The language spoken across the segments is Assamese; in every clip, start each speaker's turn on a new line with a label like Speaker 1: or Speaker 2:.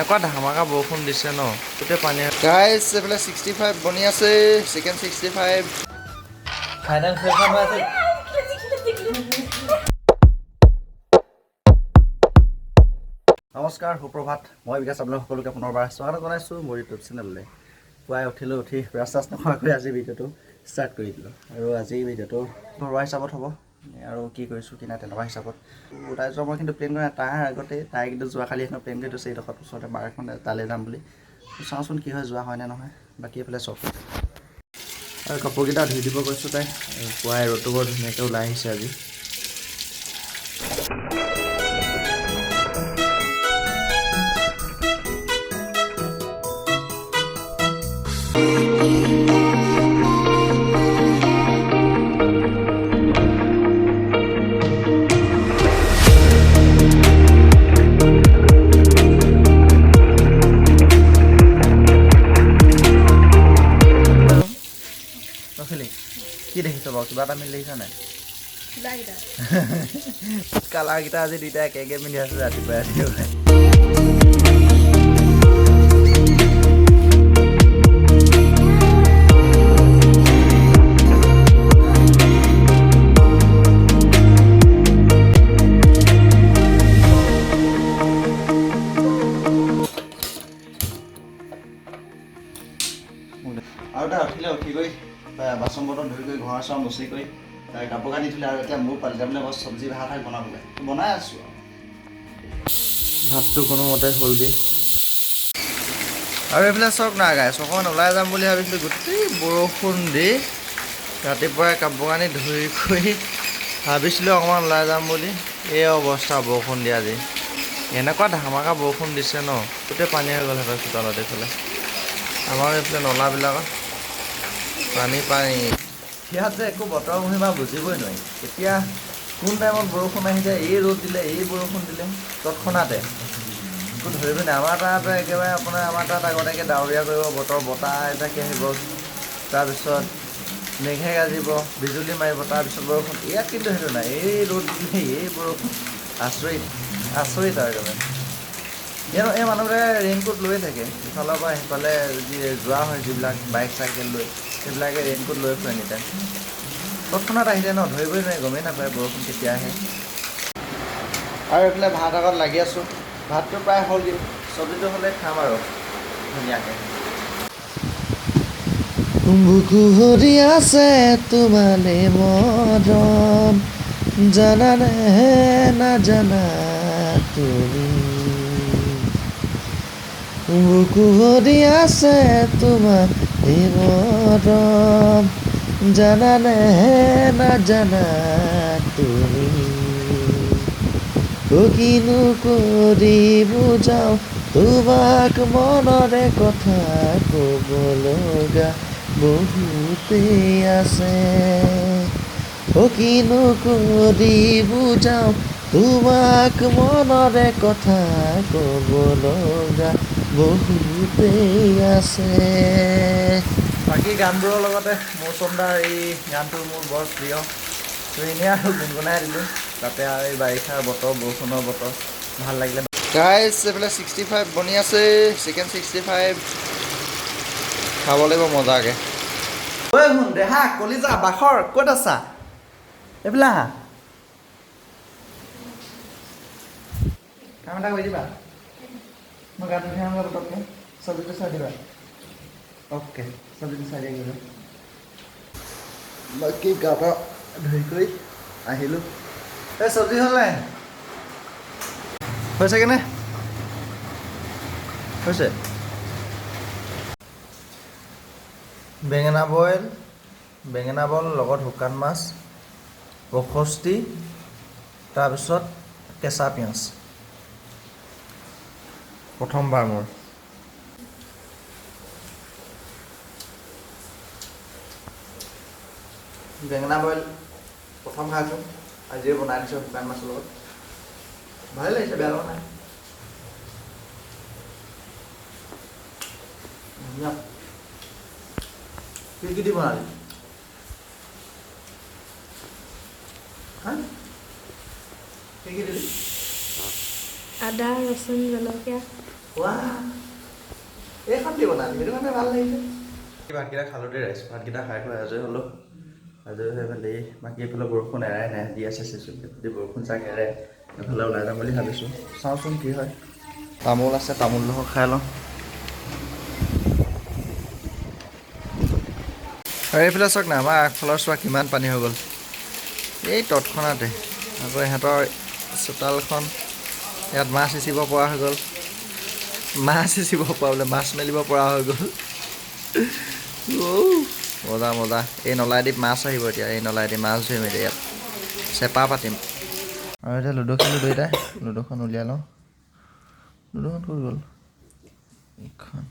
Speaker 1: এনেকুৱা ধামাকা বৰষুণ দিছে ন গোটেই পানী গাইছ এইফালে 65 বনি আছে চিকেন 65 ফাইনেল ফেখন হৈ আছে নমস্কাৰ সুপ্ৰভাত মই বিকাশ আপোনালোক সকলোকে পুনৰবাৰ স্বাগত জনাইছোঁ মোৰ ইউটিউব চেনেললৈ পুৱাই উঠি ৰাস্তা নোখোৱাকৈ আজি ভিডিঅ'টো ষ্টাৰ্ট কৰি দিলোঁ আৰু আজি ভিডিঅ'টো ঘৰুৱা হিচাপত হ'ব আৰু কি কৰিছোঁ কি নাই তেনেকুৱা হিচাপত ওলাই যোৱা মই কিন্তু প্লেন কৰা তাৰ আগতে তাই কিন্তু যোৱাকালি এখন প্লেন কৰি থৈছে এইডোখৰত ওচৰতে বাৰ এখন তালৈ যাম বুলি চাওঁচোন কি হয় যোৱা হয়নে নহয় বাকী এইফালে চব আৰু কাপোৰকেইটা ধুই দিব কৈছোঁ তাই পুৱাই ৰ'দটো বৰ ধুনীয়াকৈ ওলাই আহিছে আজি কি দেখিছ বাৰু কিবা এটা মিল দেখিছা নাই কালাৰকেইটা আজি দুইটা একে মিলি আছে ৰাতিপুৱাই আৰু এটা উঠি গৈ বাচন বৰ্তন ধুই কৰি ঘৰ চৰ মচি কৰি কাপোৰ কানি ধুলে আৰু এতিয়া মোৰ পালি যাবলৈ মই চব্জি ভাত বনাবলৈ বনাই আছোঁ ভাতটো কোনোমতে হ'লগৈ আৰু এইফালে চাওক না গাইছ অকণমান ওলাই যাম বুলি ভাবিছিলোঁ গোটেই বৰষুণ দি ৰাতিপুৱাই কাপোৰ কানি ধুই কৰি ভাবিছিলোঁ অকণমান ওলাই যাম বুলি এই অৱস্থা বৰষুণ দি আজি এনেকুৱা ধামাকা বৰষুণ দিছে ন গোটেই পানী হৈ গ'ল সিহঁতৰ চোতালত এইফালে আমাৰ এইফালে নলাবিলাকত পানী ইয়াত যে একো বতৰৰ মহিমা বুজিবই নোৱাৰি এতিয়া কোন টাইমত বৰষুণ আহি যায় এই ৰ'দ দিলে এই বৰষুণ দিলে তৎক্ষণাতে একো ধৰিবই নাই আমাৰ তাত একেবাৰে আপোনাৰ আমাৰ তাত আগতীয়াকৈ ডাৱৰীয়া কৰিব বতাহ এটাকে আহিব তাৰপিছত মেঘে গাজিব বিজুলী মাৰিব তাৰপিছত বৰষুণ ইয়াত কিন্তু সেইটো নাই এই ৰ'দ দিলে এই বৰষুণ আচৰিত আৰু একেবাৰে এই মানুহবোৰে ৰেইনকোট লৈয়ে থাকে ইফালৰ পৰা সিফালে যোৱা হয় যিবিলাক বাইক চাইকেল লৈ সেইবিলাকে ৰেইনকোট লৈ ফুৰে এনিটাইম তৎক্ষণাত আহি যায় ন ধৰিবই নোৱাৰি গমেই নাপায় বৰষুণ কেতিয়া আহে আৰু এইফালে ভাত আগত লাগি আছোঁ ভাতটো প্ৰায় হ'লগৈ চব্জিটো হ'লে খাম আৰু ধুনীয়াকৈ বুকু ভৰি আছে তোমালে মৰম জানানে নাজানা তুমি বুকু ভৰি আছে তোমাৰ এই মৰম জানানে নাজানা তুমি কিনো কৰি বুজাওঁ তোমাক মনৰে কথা ক'ব লগা বহুতেই আছে কিনো কৰি বুজাওঁ তোমাক মনৰে কথা ক'ব লগা বহুতেই আছে বাকী গানবোৰৰ লগতে মৌচমদাৰ এই গানটো মোৰ বৰ প্ৰিয় তো এনেই আৰু গুণগুণাই দিলোঁ তাতে আৰু এই বাৰিষাৰ বতৰ বৰষুণৰ বতৰ ভাল লাগিলে গাইছ এইফালে 65 বনি আছে চিকেন 65 খাব লাগিব মজাকৈ ঐ শুন দেহা কলিজা বাখৰ ক'ত আছা এইফালে আহা কাম এটা কৰি দিবা মই গাটো ধুই আহোঁ পটককৈ চব্জিটো চাই দিবা অ'কে চব্জিটো চাই দিয়া বাকী গা পা ধুই কৰি আহিলোঁ এই চব্জি হ'ল নাই হৈছেগৈনে হৈছে বেঙেনা বইল লগত শুকান মাছ বখস্তি তাৰপিছত কেঁচা পিঁয়াজ প্ৰথমবাৰ মোৰ বেঙেনা বইল প্ৰথম খাইছোঁ আজিয়ে বনাই দিছোঁ শুকান মাছৰ লগত ভালেই লাগিছে বেয়া লগা নাই কি দি বনালি
Speaker 2: আদা ৰচুন জলকীয়া
Speaker 1: এইখন দিব না সেইটো কাৰণে ভাল লাগিছে ভাতকেইটা খালোঁ দেই ৰাইজ ভাতকেইটা খাই খোৱা আজৰি হ'লোঁ আজৰি হৈ পেলাই বাকী এইফালে বৰষুণ এৰাই নাই দি আছে চেচুক যদি বৰষুণ চাগে এৰে এইফালে ওলাই যাম বুলি ভাবিছোঁ চাওঁচোন কি হয় তামোল আছে তামোল লগত খাই লওঁ আৰু এইফালে চাওক না আমাৰ আগফালৰ চোৱা কিমান পানী হৈ গ'ল এই তৎক্ষণাতে আকৌ ইহঁতৰ চোতালখন ইয়াত মাছ সিঁচিব পৰা হৈ গ'ল মাছ সিঁচিব পৰা বোলে মাছ মেলিব পৰা হৈ গ'ল মজা মজা এই নলাইদি মাছ আহিব এতিয়া এই নলাইদি মাছ ধৰিম এতিয়া ইয়াত চেপা পাতিম আৰু এতিয়া লুডু খেলোঁ দুয়োটাই লুডুখন উলিয়াই লওঁ লুডুখন ক'ত গ'ল এইখন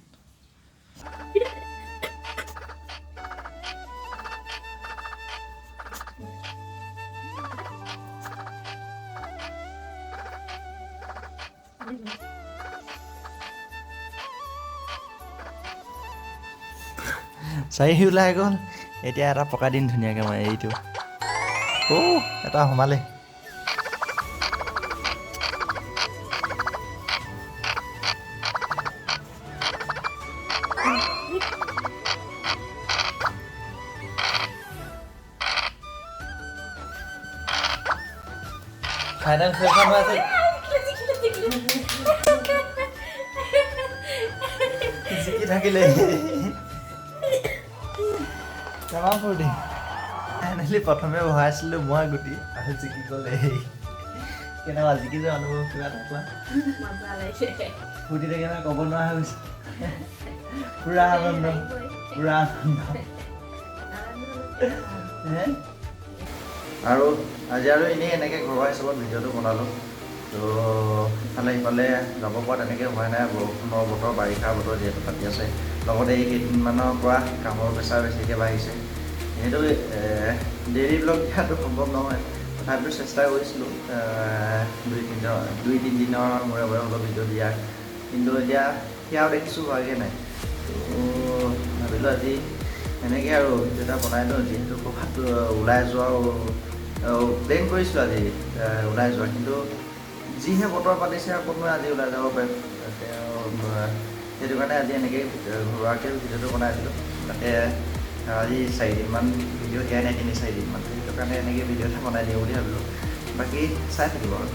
Speaker 1: চাৰি ওলাই গ'ল এতিয়া এটা পকাই দিম ধুনীয়াকৈ মই এইটো এটা সোমালে ফাইনেল খেলখন হৈ আছে জিকি থাকিলে কেমন ফূৰ্তি ফাইনেলি প্ৰথমে ভৰাইছিলোঁ মই গুটি আৰু জিকি গ'লে কেনেকুৱা জিকি যোৱা অনুভৱ কিবা এটা কোৱা ফূৰ্তিতে কেনেকুৱা ক'ব নোৱাৰা হৈ গৈছে পূৰা আনন্দ পূৰা আনন্দ আৰু আজি আৰু এনেই এনেকৈ ঘৰুৱা হিচাপত ভিডিঅ'টো বনালোঁ তো ইফালে সিফালে যাব পৰা তেনেকৈ হোৱা নাই বৰষুণৰ বতৰ বাৰিষা বতৰ যিহেতু পাতি আছে লগতে এই কেইদিনমানৰ পৰা কামৰ প্ৰেছাৰ বেছিকৈ বাঢ়িছে যিহেতু ডেইলি ব্লগ দিয়াটো সম্ভৱ নহয় তথাপিও চেষ্টা কৰিছিলোঁ দুই তিনিদিনৰ মূৰে মূৰে অলপ ভিডিঅ' দিয়াৰ কিন্তু এতিয়া সেয়াও দেখিছোঁ হোৱাগৈ নাই তো ভাবিলোঁ আজি এনেকৈ আৰু ভিডিঅ' এটা বনাই দিওঁ যিহেতু ক'ৰবাত ওলাই যোৱাও প্লেন কৰিছিলোঁ আজি ওলাই যোৱা কিন্তু যিহে বতৰ পাতিছে অকণমান আজি ওলাই যাব পাৰিম সেইটো কাৰণে আজি এনেকৈ ঘৰুৱাকৈ ভিডিঅ'টো বনাই দিলোঁ তাতে আজি 4দিনমান ভিডিঅ' দিয়াই নাই 3-4 দিনমান সেইটো কাৰণে এনেকৈ ভিডিঅ' এটা বনাই দিওঁ বুলি ভাবিলোঁ বাকী চাই থাকিব আৰু